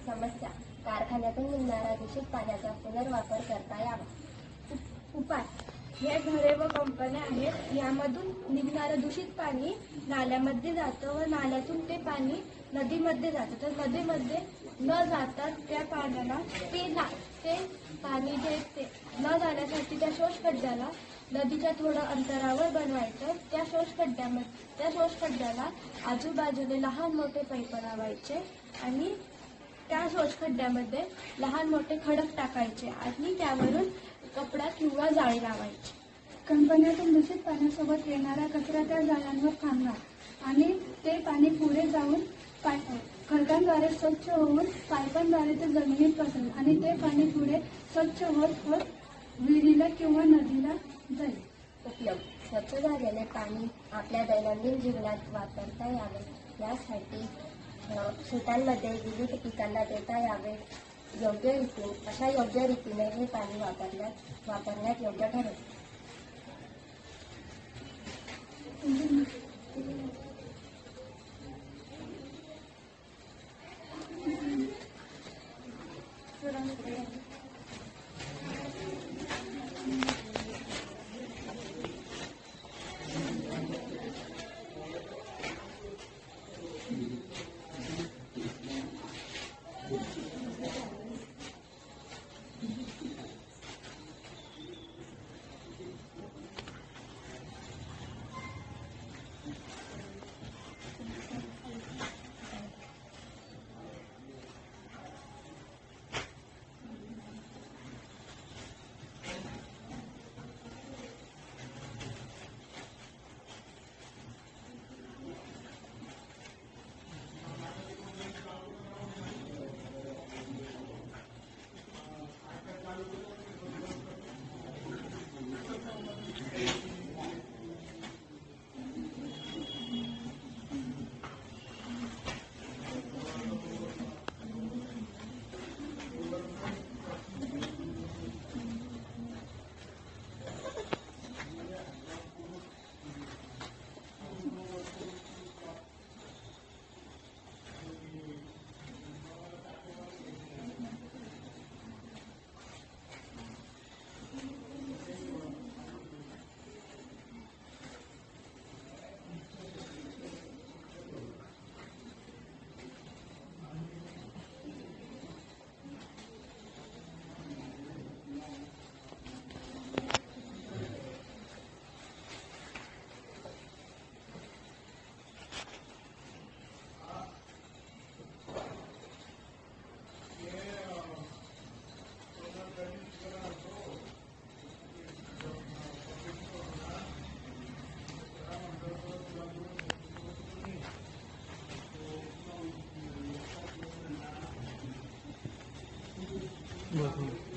समस्या कारखान्यातून निघणाऱ्या दूषित पाण्याचा पुनर्वापर करता यावा। उपाय हे घरे व कंपन्या आहेत, यामधून निघणारं दूषित पाणी नाल्यामध्ये जातं व नाल्यातून ते पाणी नदीमध्ये जातं। तर नदीमध्ये न जाता त्या पाण्याला ते पाणी जे न जाण्यासाठी त्या शोष खड्ड्याला नदीच्या थोडं अंतरावर बनवायचं। त्या शोष खड्ड्याला आजूबाजूने लहान मोठे पाईप लावायचे आणि त्या शोष खड्ड्यामध्ये लहान मोठे खडक टाकायचे आणि त्यावरून कपडा किंवा जाळी लावायची। कंपन्यातून दूषित पाण्यासोबत येणारा कचरा त्या जाळ्यांवर थांबणार आणि ते पाणी पुढे जाऊन खडकांद्वारे स्वच्छ होऊन पाईपांद्वारे ते जमिनीत पसरेल आणि ते पाणी पुढे स्वच्छ होत विहिरीला किंवा नदीला जाईल। उपयोग स्वच्छ झालेले पाणी आपल्या दैनंदिन जीवनात वापरता यावे, यासाठी शेतांमध्ये विविध पिकांना देता यावे। अशा योग्य रीतीने हे पाणी वापरण्यात योग्य ठरेल। Welcome.